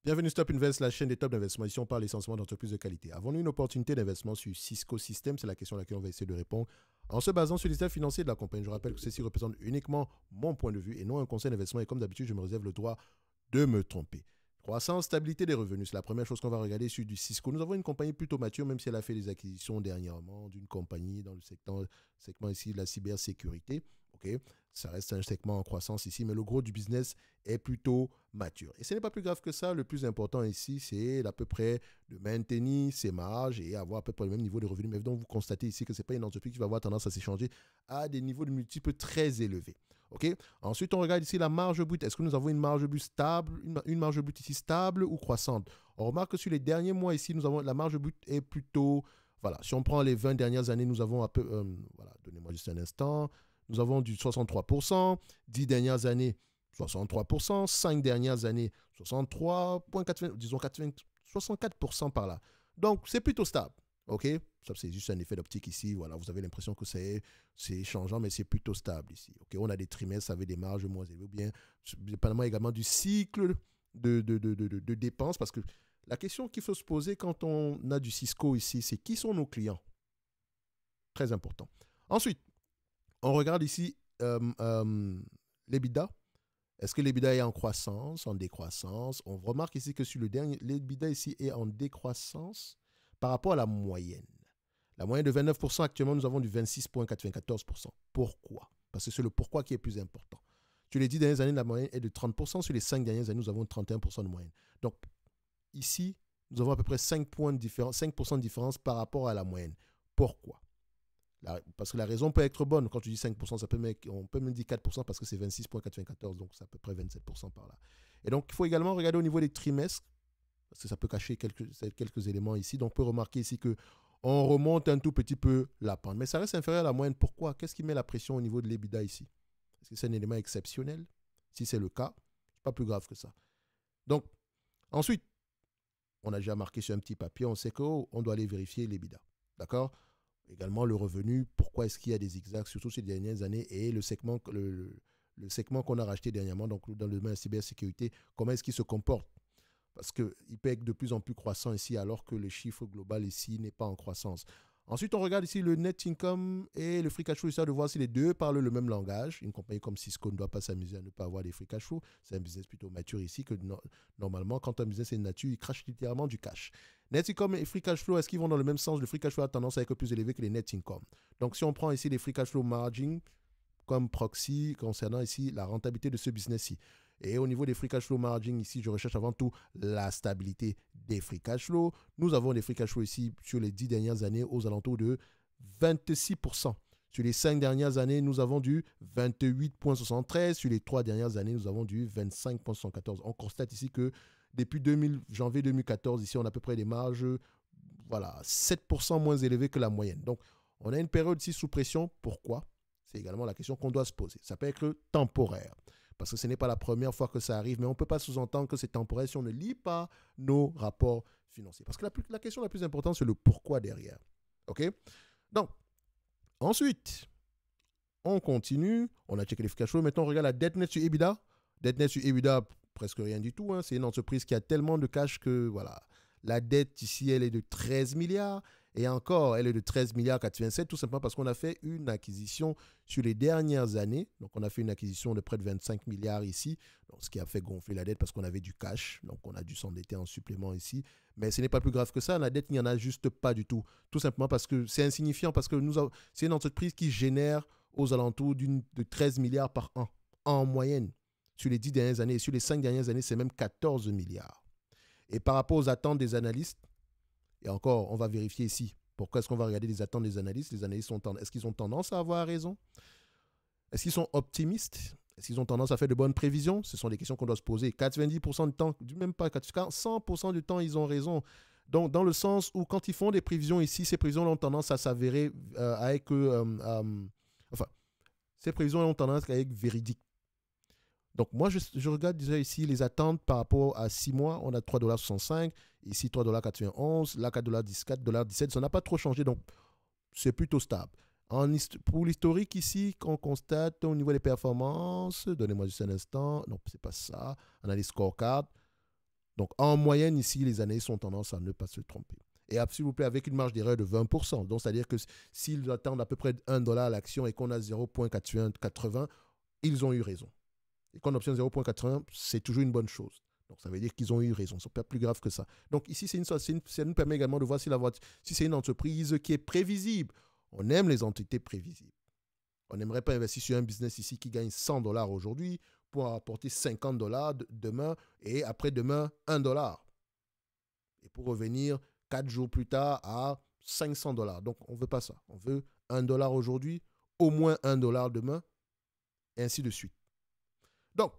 Bienvenue Stop Invest, la chaîne des top d'investissement. Ici, on parle essentiellement d'entreprises de qualité. Avons-nous une opportunité d'investissement sur Cisco Systems? C'est la question à laquelle on va essayer de répondre en se basant sur les états financiers de la compagnie. Je rappelle que ceci représente uniquement mon point de vue et non un conseil d'investissement. Et comme d'habitude, je me réserve le droit de me tromper. Croissance, stabilité des revenus, c'est la première chose qu'on va regarder sur du Cisco. Nous avons une compagnie plutôt mature, même si elle a fait des acquisitions dernièrement d'une compagnie dans le segment ici de la cybersécurité. Okay, ça reste un segment en croissance ici, mais le gros du business est plutôt mature. Et ce n'est pas plus grave que ça. Le plus important ici, c'est à peu près de maintenir ses marges et avoir à peu près le même niveau de revenus. Mais donc, vous constatez ici que ce n'est pas une entreprise qui va avoir tendance à s'échanger à des niveaux de multiples très élevés. Okay? Ensuite, on regarde ici la marge brute. Est-ce que nous avons une marge brute stable, une marge brute ici stable ou croissante? On remarque que sur les derniers mois ici, nous avons la marge brute est plutôt... Voilà, si on prend les 20 dernières années, nous avons un peu... voilà, donnez-moi juste un instant. Nous avons du 63%, 10 dernières années, 63%, 5 dernières années, 63,80, disons 80, 64% par là. Donc, c'est plutôt stable. OK? Ça, c'est juste un effet d'optique ici. Voilà, vous avez l'impression que c'est changeant, mais c'est plutôt stable ici. OK? On a des trimestres avec des marges moins élevées, ou bien, dépendamment également du cycle de dépenses, parce que la question qu'il faut se poser quand on a du Cisco ici, c'est qui sont nos clients? Très important. Ensuite, on regarde ici l'EBITDA. Est-ce que l'EBITDA est en croissance, en décroissance? On remarque ici que sur le dernier, l'EBITDA ici est en décroissance par rapport à la moyenne. La moyenne de 29%, actuellement, nous avons du 26,94%. Pourquoi? Parce que c'est le pourquoi qui est plus important. Sur les 10 dernières années, la moyenne est de 30%. Sur les 5 dernières années, nous avons 31% de moyenne. Donc, ici, nous avons à peu près 5% de différence par rapport à la moyenne. Pourquoi? Parce que la raison peut être bonne. Quand tu dis 5%, on peut même dire 4% parce que c'est 26,94, donc c'est à peu près 27% par là. Et donc, il faut également regarder au niveau des trimestres, parce que ça peut cacher quelques éléments ici. Donc, on peut remarquer ici qu'on remonte un tout petit peu la pente. Mais ça reste inférieur à la moyenne. Pourquoi? Qu'est-ce qui met la pression au niveau de l'EBITDA ici? Est-ce que c'est un élément exceptionnel? Si c'est le cas, c'est pas plus grave que ça. Donc, ensuite, on a déjà marqué sur un petit papier, on sait qu'on doit aller vérifier l'EBITDA. D'accord? Également, le revenu, pourquoi est-ce qu'il y a des zigzags, surtout ces dernières années, et le segment qu'on a racheté dernièrement, donc dans le domaine de la cybersécurité, comment est-ce qu'il se comporte? Parce qu'il peut être de plus en plus croissant ici, alors que le chiffre global ici n'est pas en croissance. Ensuite, on regarde ici le net income et le free cash flow, histoire de voir si les deux parlent le même langage. Une compagnie comme Cisco ne doit pas s'amuser à ne pas avoir des free cash flow. C'est un business plutôt mature ici que normalement, quand un business est de nature, il crache littéralement du cash. Net income et free cash flow, est-ce qu'ils vont dans le même sens? Le free cash flow a tendance à être plus élevé que les net income. Donc, si on prend ici les free cash flow margin comme proxy concernant ici la rentabilité de ce business-ci. Et au niveau des free cash flow margin, ici, je recherche avant tout la stabilité des free cash flow. Nous avons des free cash flow ici sur les 10 dernières années aux alentours de 26%. Sur les 5 dernières années, nous avons du 28,73. Sur les 3 dernières années, nous avons du 25,74. On constate ici que depuis janvier 2014, ici, on a à peu près des marges, voilà, 7% moins élevées que la moyenne. Donc, on a une période ici sous pression. Pourquoi? C'est également la question qu'on doit se poser. Ça peut être temporaire, parce que ce n'est pas la première fois que ça arrive, mais on ne peut pas sous-entendre que c'est temporaire si on ne lit pas nos rapports financiers. Parce que la question la plus importante, c'est le pourquoi derrière. OK? Donc, ensuite, on continue. On a checké les free cash flow. Maintenant, on regarde la dette nette sur EBITDA. Dette nette sur EBITDA, presque rien du tout. Hein. C'est une entreprise qui a tellement de cash que, voilà, la dette ici, elle est de 13 milliards. Et encore, elle est de 13 milliards 87, tout simplement parce qu'on a fait une acquisition sur les dernières années. Donc, on a fait une acquisition de près de 25 milliards ici, donc, ce qui a fait gonfler la dette parce qu'on avait du cash. Donc, on a dû s'endetter en supplément ici. Mais ce n'est pas plus grave que ça. La dette, il n'y en a juste pas du tout. Tout simplement parce que c'est insignifiant, parce que c'est une entreprise qui génère aux alentours de 13 milliards par an, en moyenne. Sur les 10 dernières années et sur les 5 dernières années, c'est même 14 milliards. Et par rapport aux attentes des analystes, et encore, on va vérifier ici. Pourquoi est-ce qu'on va regarder les attentes des analystes? Les analystes est-ce qu'ils ont tendance à avoir raison? Est-ce qu'ils sont optimistes? Est-ce qu'ils ont tendance à faire de bonnes prévisions? Ce sont des questions qu'on doit se poser. 90% du temps, même pas 100% du temps, ils ont raison. Donc, dans le sens où quand ils font des prévisions ici, ces prévisions ont tendance à s'avérer enfin, ces prévisions ont tendance à être véridiques. Donc, moi, je regarde déjà ici les attentes par rapport à 6 mois. On a 3,65 $, ici 3,91 $, là 4,10 $, 4,17 $. Ça n'a pas trop changé, donc c'est plutôt stable. Pour l'historique ici, qu'on constate au niveau des performances, donnez-moi juste un instant. Non, c'est pas ça. Analyse scorecard. Donc, en moyenne, ici, les analystes ont tendance à ne pas se tromper. Et s'il vous plaît, avec une marge d'erreur de 20%. Donc, c'est-à-dire que s'ils attendent à peu près 1 dollar à l'action et qu'on a 0,80, ils ont eu raison. Et qu'on obtient 0,80, c'est toujours une bonne chose. Donc, ça veut dire qu'ils ont eu raison. C'est pas plus grave que ça. Donc, ici, ça nous permet également de voir si c'est une entreprise qui est prévisible. On aime les entités prévisibles. On n'aimerait pas investir sur un business ici qui gagne 100 dollars aujourd'hui pour apporter 50 dollars demain et après-demain 1 dollar. Et pour revenir 4 jours plus tard à 500 dollars. Donc, on ne veut pas ça. On veut 1 dollar aujourd'hui, au moins 1 dollar demain, et ainsi de suite. Donc,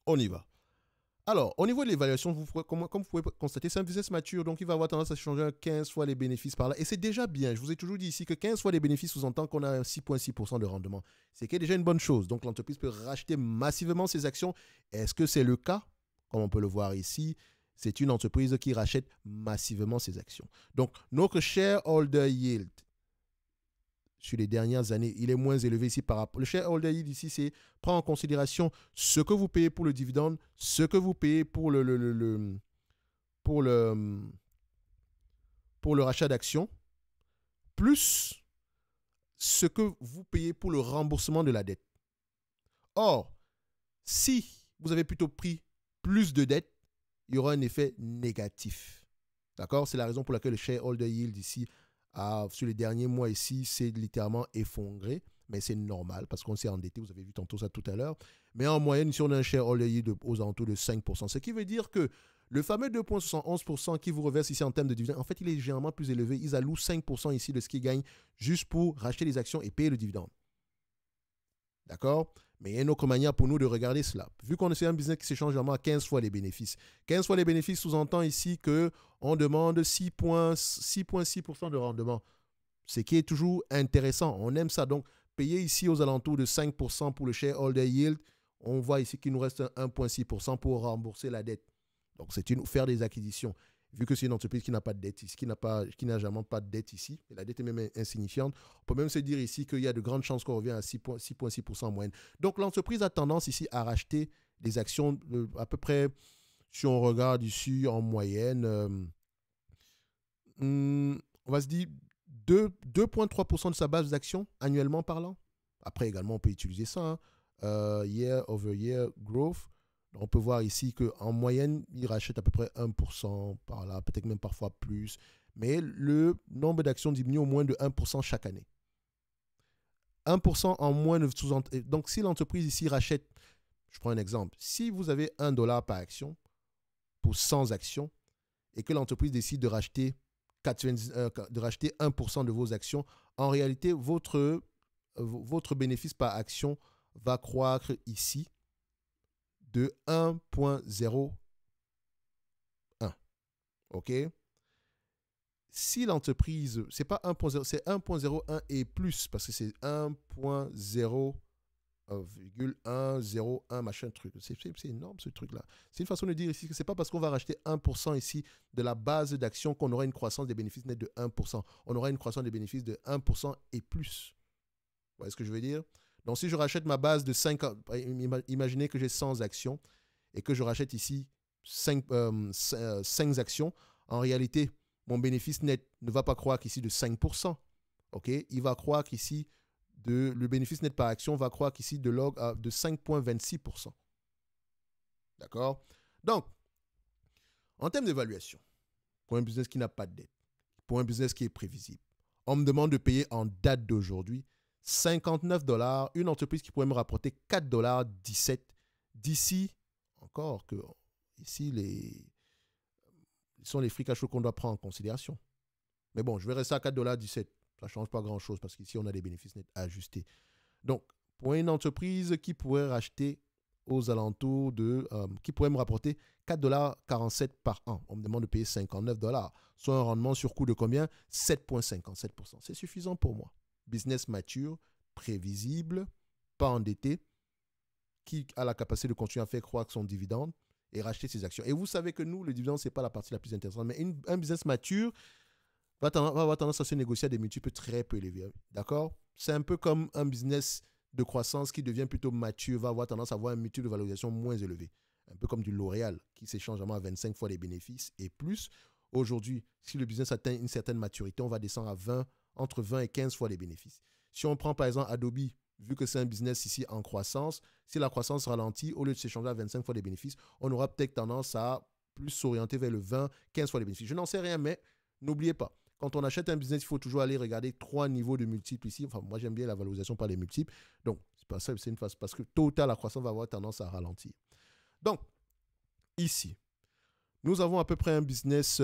on y va. Alors, au niveau de l'évaluation, comme vous pouvez constater, c'est un business mature, donc il va avoir tendance à changer 15 fois les bénéfices par là. Et c'est déjà bien. Je vous ai toujours dit ici que 15 fois les bénéfices sous-entend qu'on a 6,6% de rendement. C'est déjà une bonne chose. Donc, l'entreprise peut racheter massivement ses actions. Est-ce que c'est le cas? Comme on peut le voir ici, c'est une entreprise qui rachète massivement ses actions. Donc, notre shareholder yield, sur les dernières années, il est moins élevé ici par rapport. Le shareholder yield ici, c'est prendre en considération ce que vous payez pour le dividende, ce que vous payez pour le rachat d'actions, plus ce que vous payez pour le remboursement de la dette. Or, si vous avez plutôt pris plus de dettes, il y aura un effet négatif. D'accord? C'est la raison pour laquelle le shareholder yield ici, sur les derniers mois ici, c'est littéralement effondré. Mais c'est normal parce qu'on s'est endetté. Vous avez vu tantôt ça tout à l'heure. Mais en moyenne, ici, on a un shareholder yield aux alentours de 5%. Ce qui veut dire que le fameux 2,71% qui vous reverse ici en termes de dividende, en fait, il est généralement plus élevé. Ils allouent 5% ici de ce qu'ils gagnent juste pour racheter les actions et payer le dividende. D'accord? Mais il y a une autre manière pour nous de regarder cela. Vu qu'on est un business qui s'échange généralement à 15 fois les bénéfices. 15 fois les bénéfices sous-entend ici qu'on demande 6,6% de rendement. Ce qui est toujours intéressant. On aime ça. Donc, payer ici aux alentours de 5% pour le shareholder yield, on voit ici qu'il nous reste 1,6% pour rembourser la dette. Donc, c'est faire des acquisitions. Vu que c'est une entreprise qui n'a pas de dette ici, qui n'a jamais pas de dette ici, et la dette est même insignifiante, on peut même se dire ici qu'il y a de grandes chances qu'on revienne à 6,6% en moyenne. Donc, l'entreprise a tendance ici à racheter des actions à peu près, si on regarde ici en moyenne, on va se dire 2,3% de sa base d'actions annuellement parlant. Après, également, on peut utiliser ça, year over year growth. Donc, on peut voir ici qu'en moyenne, il rachète à peu près 1% par là, peut-être même parfois plus. Mais le nombre d'actions diminue au moins de 1% chaque année. 1% en moins de sous-entend. Donc, si l'entreprise ici rachète, je prends un exemple, si vous avez 1 dollar par action pour 100 actions et que l'entreprise décide de racheter 1% de vos actions, en réalité, votre bénéfice par action va croître ici de 1,01. OK? Si l'entreprise, c'est pas 1,0, c'est 1,01 et plus, parce que c'est 1,0101 machin truc. C'est énorme ce truc-là. C'est une façon de dire ici que c'est pas parce qu'on va racheter 1% ici de la base d'action qu'on aura une croissance des bénéfices nets de 1%. On aura une croissance des bénéfices de 1% et plus. Vous voyez ce que je veux dire? Donc, si je rachète ma base de 5, imaginez que j'ai 100 actions et que je rachète ici 5 actions, en réalité, mon bénéfice net ne va pas croître ici de 5%. Okay? Il va croître ici, le bénéfice net par action va croître ici de 5,26%. D'accord? Donc, en termes d'évaluation, pour un business qui n'a pas de dette, pour un business qui est prévisible, on me demande de payer en date d'aujourd'hui 59 dollars, une entreprise qui pourrait me rapporter 4,17 dollars d'ici, encore que ici, ce sont les free cash flow qu'on doit prendre en considération. Mais bon, je vais rester à 4,17 dollars. Ça ne change pas grand-chose parce qu'ici, on a des bénéfices nets ajustés. Donc, pour une entreprise qui pourrait racheter aux alentours qui pourrait me rapporter 4,47 dollars par an, on me demande de payer 59 dollars, soit un rendement sur coût de combien? 7,57%. C'est suffisant pour moi. Business mature, prévisible, pas endetté, qui a la capacité de continuer à faire croître son dividende et racheter ses actions. Et vous savez que nous, le dividende, ce n'est pas la partie la plus intéressante, mais un business mature va avoir tendance à se négocier à des multiples très peu élevés. D'accord? C'est un peu comme un business de croissance qui devient plutôt mature, va avoir tendance à avoir un multiple de valorisation moins élevé. un peu comme du L'Oréal, qui s'échange vraiment à 25 fois les bénéfices et plus. Aujourd'hui, si le business atteint une certaine maturité, on va descendre à entre 20 et 15 fois les bénéfices. Si on prend par exemple Adobe, vu que c'est un business ici en croissance, si la croissance ralentit, au lieu de s'échanger à 25 fois les bénéfices, on aura peut-être tendance à plus s'orienter vers le 20, 15 fois les bénéfices. Je n'en sais rien, mais n'oubliez pas, quand on achète un business, il faut toujours aller regarder 3 niveaux de multiples ici. Enfin, moi, j'aime bien la valorisation par les multiples. Donc, c'est pas ça, c'est une phase parce que tôt ou tard, la croissance va avoir tendance à ralentir. Donc, ici, nous avons à peu près un business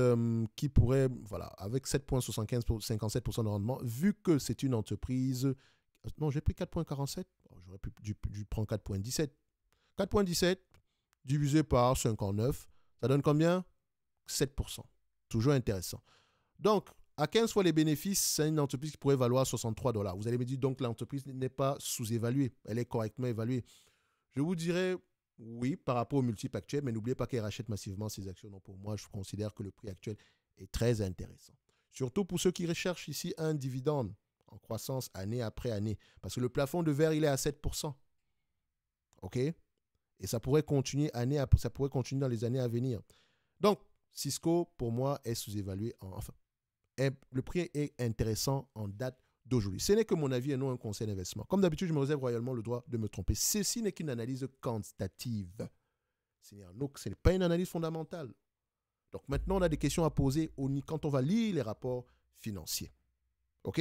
qui pourrait, voilà, avec 7,75 pour 57% de rendement, vu que c'est une entreprise. Non, j'ai pris 4,47. J'aurais dû prendre 4,17. 4,17 divisé par 59, ça donne combien? 7%. Toujours intéressant. Donc, à 15 fois les bénéfices, c'est une entreprise qui pourrait valoir 63 $. Vous allez me dire, donc l'entreprise n'est pas sous-évaluée. Elle est correctement évaluée. Je vous dirais oui par rapport aux multiples actuels, mais n'oubliez pas qu'elle rachète massivement ses actions. Donc, pour moi, je considère que le prix actuel est très intéressant. Surtout pour ceux qui recherchent ici un dividende en croissance année après année. Parce que le plafond de verre, il est à 7%. OK? Et ça pourrait continuer ça pourrait continuer dans les années à venir. Donc, Cisco, pour moi, est sous-évalué. Le prix est intéressant en date d'aujourd'hui. Ce n'est que mon avis et non un conseil d'investissement. Comme d'habitude, je me réserve royalement le droit de me tromper. Ceci n'est qu'une analyse quantitative. Ce n'est pas une analyse fondamentale. Donc maintenant, on a des questions à poser quand on va lire les rapports financiers. OK?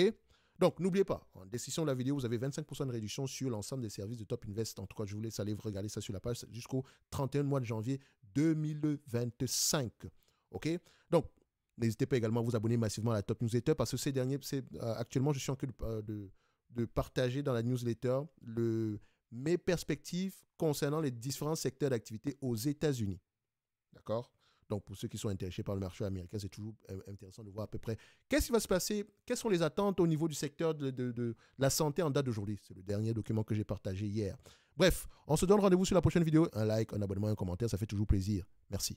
Donc, n'oubliez pas, en description de la vidéo, vous avez 25% de réduction sur l'ensemble des services de Top Invest. En tout cas, je vous laisse aller regarder ça sur la page jusqu'au 31 mois de janvier 2025. OK? Donc, n'hésitez pas également à vous abonner massivement à la Top Newsletter parce que actuellement, je suis en train de partager dans la newsletter mes perspectives concernant les différents secteurs d'activité aux États-Unis. D'accord? Donc, pour ceux qui sont intéressés par le marché américain, c'est toujours intéressant de voir à peu près qu'est-ce qui va se passer, quelles sont les attentes au niveau du secteur de la santé en date d'aujourd'hui. C'est le dernier document que j'ai partagé hier. Bref, on se donne rendez-vous sur la prochaine vidéo. Un like, un abonnement, un commentaire, ça fait toujours plaisir. Merci.